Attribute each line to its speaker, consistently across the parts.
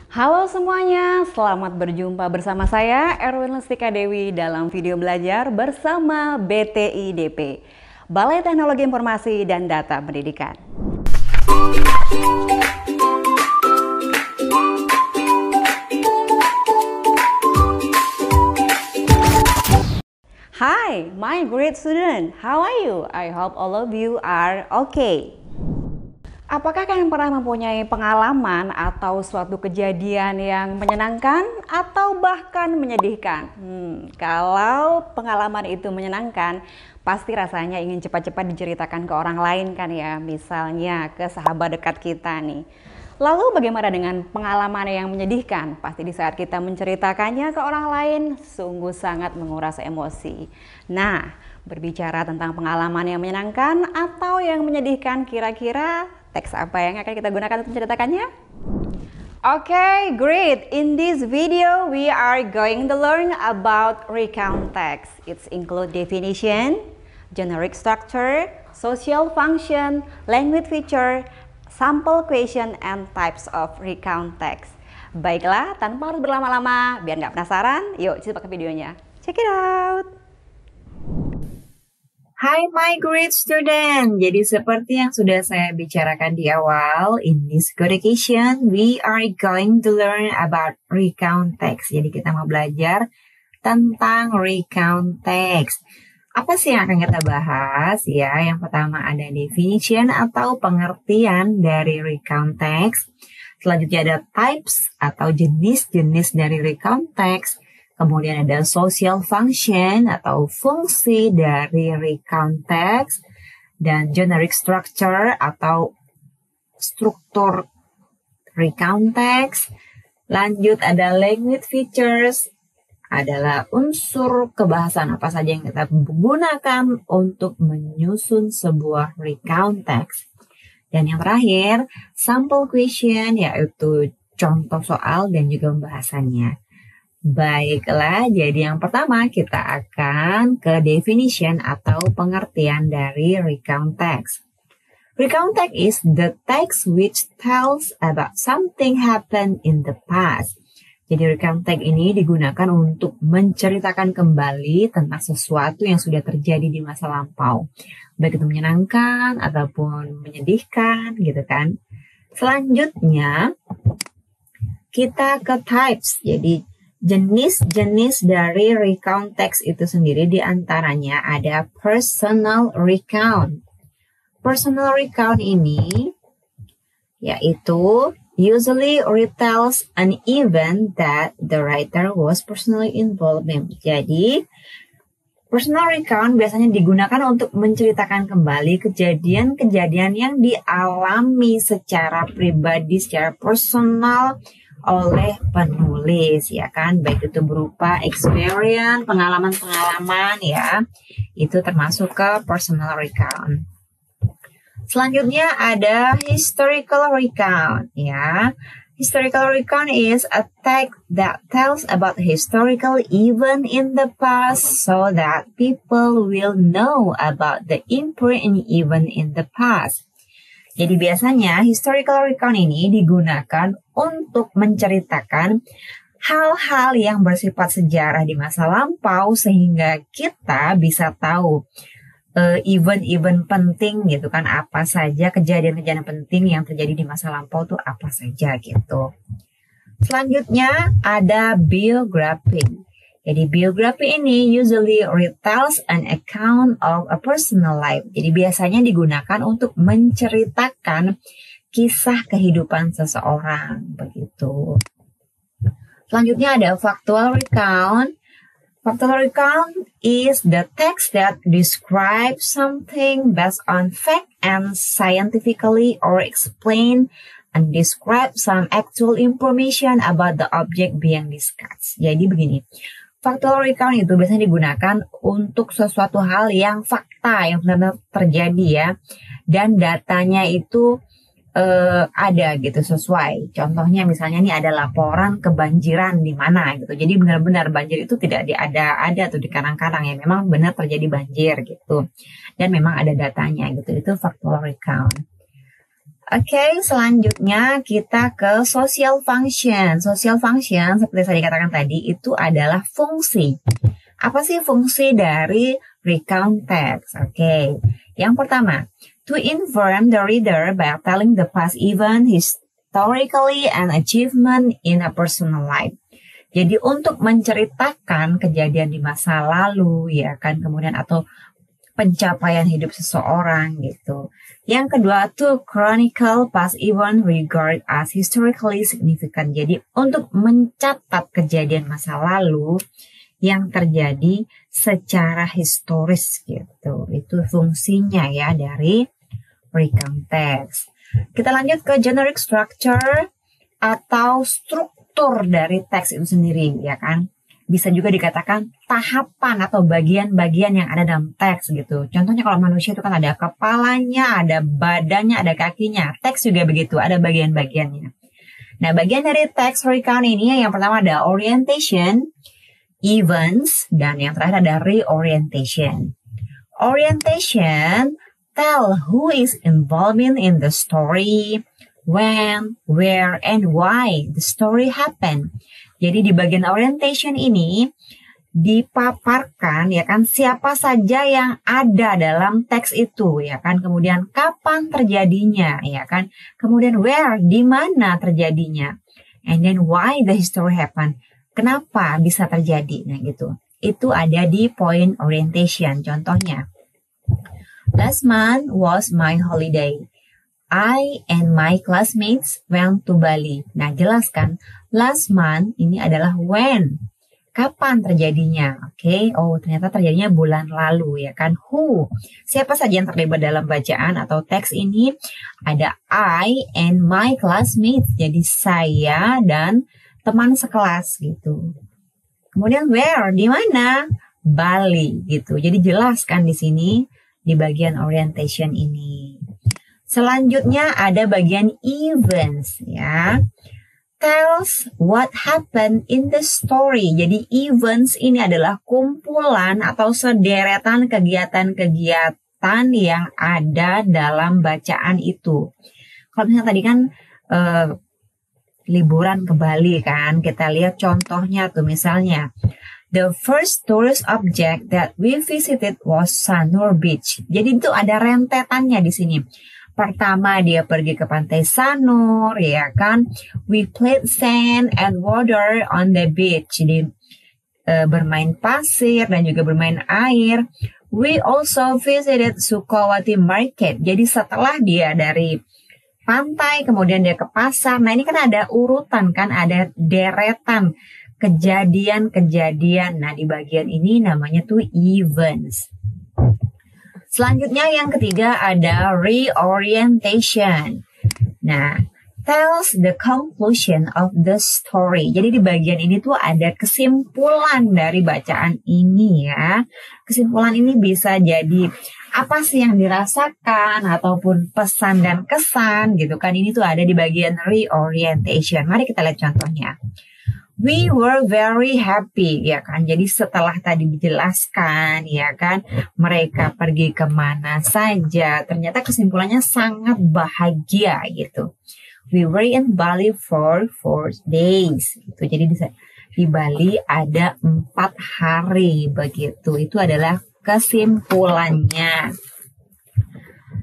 Speaker 1: Halo semuanya, selamat berjumpa bersama saya Erwin Lestika Dewi dalam video belajar bersama BTIDP, Balai Teknologi Informasi dan Data Pendidikan. Hi, my great student, how are you? I hope all of you are okay. Apakah kalian pernah mempunyai pengalaman atau suatu kejadian yang menyenangkan atau bahkan menyedihkan? Kalau pengalaman itu menyenangkan, pasti rasanya ingin cepat-cepat diceritakan ke orang lain kan ya, misalnya ke sahabat dekat kita nih. Lalu bagaimana dengan pengalaman yang menyedihkan? Pasti di saat kita menceritakannya ke orang lain, sungguh sangat menguras emosi. Nah, berbicara tentang pengalaman yang menyenangkan atau yang menyedihkan, kira-kira teks apa yang akan kita gunakan untuk menceritakannya? Okay, great. In this video, we are going to learn about recount text. It's include definition, generic structure, social function, language feature, sample question, and types of recount text. Baiklah, tanpa harus berlama-lama, biar nggak penasaran, yuk simak ke videonya. Check it out!
Speaker 2: Hi my great student, jadi seperti yang sudah saya bicarakan di awal, in this good occasion, we are going to learn about recount text. Jadi kita mau belajar tentang recount text. Apa sih yang akan kita bahas? Ya, yang pertama ada definition atau pengertian dari recount text. Selanjutnya ada types atau jenis-jenis dari recount text. Kemudian ada social function atau fungsi dari recount text dan generic structure atau struktur recount text. Lanjut ada language features, adalah unsur kebahasan apa saja yang kita gunakan untuk menyusun sebuah recount text. Dan yang terakhir, sample question, yaitu contoh soal dan juga pembahasannya. Baiklah, jadi yang pertama kita akan ke definition atau pengertian dari recount text. Recount text is the text which tells about something happened in the past. Jadi recount text ini digunakan untuk menceritakan kembali tentang sesuatu yang sudah terjadi di masa lampau. Baik itu menyenangkan ataupun menyedihkan gitu kan. Selanjutnya kita ke types. Jadi jenis-jenis dari recount text itu sendiri diantaranya ada personal recount. Personal recount ini yaitu usually retells an event that the writer was personally involved in. Jadi, personal recount biasanya digunakan untuk menceritakan kembali kejadian-kejadian yang dialami secara pribadi, secara personal oleh penulis, ya kan, baik itu berupa experience, pengalaman-pengalaman ya, itu termasuk ke personal recount. Selanjutnya ada historical recount ya. Historical recount is a text that tells about historical event in the past so that people will know about the important event in the past. Jadi biasanya historical recount ini digunakan untuk menceritakan hal-hal yang bersifat sejarah di masa lampau sehingga kita bisa tahu event-event penting gitu kan, apa saja kejadian-kejadian penting yang terjadi di masa lampau tuh apa saja gitu. Selanjutnya ada biography. Jadi biografi ini usually retells an account of a personal life. Jadi biasanya digunakan untuk menceritakan kisah kehidupan seseorang begitu. Selanjutnya ada factual recount. Factual recount is the text that describes something based on fact and scientifically or explain and describe some actual information about the object being discussed. Jadi begini. Factual recount itu biasanya digunakan untuk sesuatu hal yang fakta, yang benar-benar terjadi ya. Dan datanya itu ada gitu sesuai. Contohnya misalnya ini ada laporan kebanjiran di mana gitu. Jadi benar-benar banjir itu tidak ada tuh di karang-karang ya. Memang benar terjadi banjir gitu. Dan memang ada datanya gitu. Itu factual recount. Oke, selanjutnya kita ke social function. Social function, seperti saya dikatakan tadi, itu adalah fungsi. Apa sih fungsi dari recount text? Oke, yang pertama, to inform the reader by telling the past event historically and achievement in a personal life. Jadi untuk menceritakan kejadian di masa lalu, ya kan, kemudian atau pencapaian hidup seseorang gitu. Yang kedua, to chronicle past event regarded as historically significant. Jadi untuk mencatat kejadian masa lalu yang terjadi secara historis gitu. Itu fungsinya ya dari recount text. Kita lanjut ke generic structure atau struktur dari teks itu sendiri, ya kan? Bisa juga dikatakan tahapan atau bagian-bagian yang ada dalam teks gitu. Contohnya kalau manusia itu kan ada kepalanya, ada badannya, ada kakinya. Teks juga begitu, ada bagian-bagiannya. Nah, bagian dari teks recount ini yang pertama ada orientation, events, dan yang terakhir ada reorientation. Orientation tell who is involved in the story, when, where, and why the story happened. Jadi di bagian orientation ini dipaparkan ya kan siapa saja yang ada dalam teks itu ya kan, kemudian kapan terjadinya ya kan, kemudian where, di mana terjadinya, and then why the story happened, kenapa bisa terjadi. Nah gitu. Itu ada di point orientation. Contohnya, last month was my holiday. I and my classmates went to Bali. Nah, jelaskan last month ini adalah when. Kapan terjadinya? Oke. Oh, ternyata terjadinya bulan lalu ya kan. Who? Siapa saja yang terlibat dalam bacaan atau teks ini? Ada I and my classmates. Jadi saya dan teman sekelas gitu. Kemudian where? Di mana? Bali gitu. Jadi jelaskan di sini di bagian orientation ini. Selanjutnya ada bagian events ya. Tells what happened in the story. Jadi events ini adalah kumpulan atau sederetan kegiatan-kegiatan yang ada dalam bacaan itu. Kalau misalnya tadi kan liburan ke Bali kan, kita lihat contohnya tuh misalnya. The first tourist object that we visited was Sanur Beach. Jadi itu ada rentetannya di sini. Pertama dia pergi ke pantai Sanur, ya kan? We played sand and water on the beach. Jadi bermain pasir dan juga bermain air. We also visited Sukawati Market. Jadi setelah dia dari pantai, kemudian dia ke pasar. Nah ini kan ada urutan kan, ada deretan kejadian-kejadian. Nah di bagian ini namanya tuh events. Selanjutnya yang ketiga ada reorientation. Nah, tells the conclusion of the story. Jadi di bagian ini tuh ada kesimpulan dari bacaan ini ya. Kesimpulan ini bisa jadi apa sih yang dirasakan ataupun pesan dan kesan gitu kan. Ini tuh ada di bagian reorientation. Mari kita lihat contohnya. We were very happy, ya kan. Jadi setelah tadi dijelaskan, ya kan, mereka pergi kemana saja. Ternyata kesimpulannya sangat bahagia gitu. We were in Bali for 4 days. Gitu. Jadi di Bali ada 4 hari begitu. Itu adalah kesimpulannya.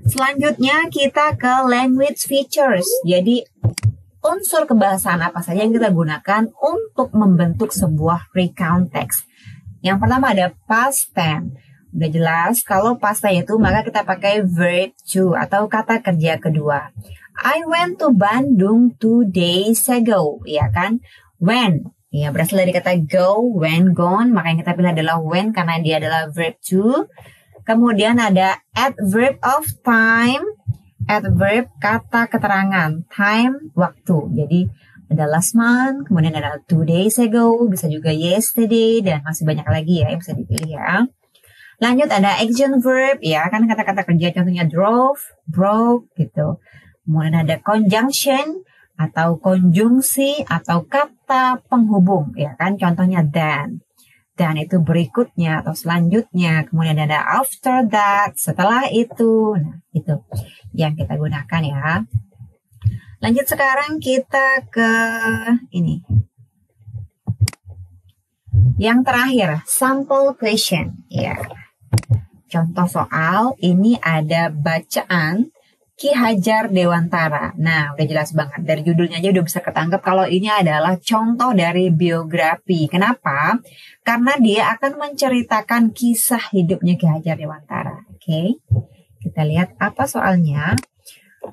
Speaker 2: Selanjutnya kita ke language features. Jadi unsur kebahasaan apa saja yang kita gunakan untuk membentuk sebuah recount text. Yang pertama ada past tense. Udah jelas, kalau past tense itu maka kita pakai verb to atau kata kerja kedua. I went to Bandung 2 days ago, ya kan? When, ya berasal dari kata go, when, gone, maka yang kita pilih adalah when karena dia adalah verb to. Kemudian ada adverb of time. Adverb kata keterangan, time waktu. Jadi ada last month, kemudian ada 2 days ago, bisa juga yesterday, dan masih banyak lagi ya yang bisa dipilih ya. Lanjut ada action verb ya, kan kata-kata kerja contohnya drove, broke gitu. Kemudian ada conjunction atau konjungsi atau kata penghubung ya kan, contohnya then. Dan itu berikutnya atau selanjutnya. Kemudian ada after that, setelah itu. Nah, itu yang kita gunakan ya. Lanjut sekarang kita ke ini. Yang terakhir, sample question. Ya. Contoh soal, ini ada bacaan Ki Hajar Dewantara. Nah, udah jelas banget. Dari judulnya aja udah bisa ketangkep kalau ini adalah contoh dari biografi. Kenapa? Karena dia akan menceritakan kisah hidupnya Ki Hajar Dewantara. Oke, kita lihat apa soalnya.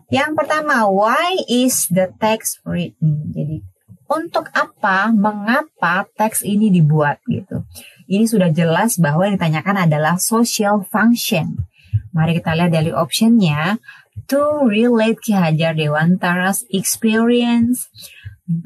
Speaker 2: Yang pertama, why is the text written? Jadi, untuk apa, mengapa teks ini dibuat gitu. Ini sudah jelas bahwa yang ditanyakan adalah social function. Mari kita lihat dari optionnya. To relate Ki Hajar Dewantara's experience. B.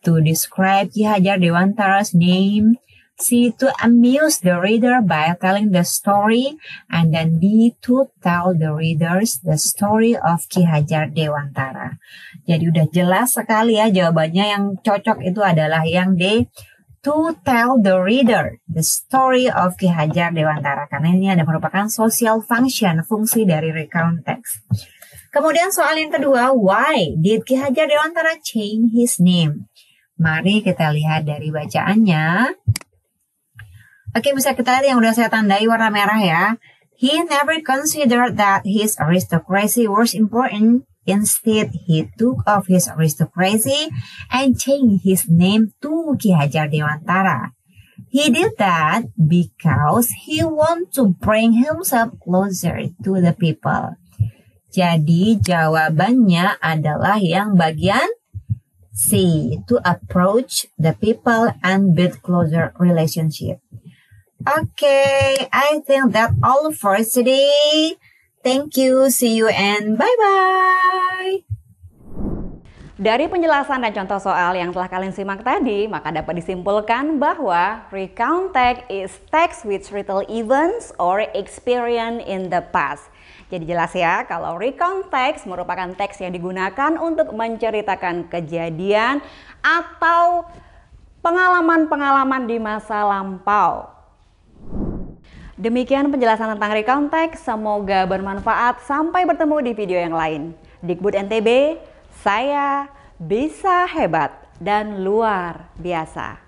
Speaker 2: To describe Ki Hajar Dewantara's name. C. To amuse the reader by telling the story. And then D. To tell the readers the story of Ki Hajar Dewantara. Jadi udah jelas sekali ya jawabannya. Yang cocok itu adalah yang D. To tell the reader the story of Ki Hajar Dewantara. Karena ini ada merupakan social function, fungsi dari recount text. Kemudian soal yang kedua, why did Ki Hajar Dewantara change his name? Mari kita lihat dari bacaannya. Oke, bisa kita lihat yang udah saya tandai warna merah ya. He never considered that his aristocracy was important. Instead, he took off his aristocracy and changed his name to Ki Hajar Dewantara. He did that because he wanted to bring himself closer to the people. Jadi jawabannya adalah yang bagian C, to approach the people and build closer relationship. Okay, I think that's all for today. Thank you, see you, and bye-bye.
Speaker 1: Dari penjelasan dan contoh soal yang telah kalian simak tadi, maka dapat disimpulkan bahwa recount text is text which retell events or experience in the past. Jadi jelas ya, kalau recount text merupakan teks yang digunakan untuk menceritakan kejadian atau pengalaman-pengalaman di masa lampau. Demikian penjelasan tentang recount text, semoga bermanfaat. Sampai bertemu di video yang lain. Dikbud NTB, saya bisa hebat dan luar biasa.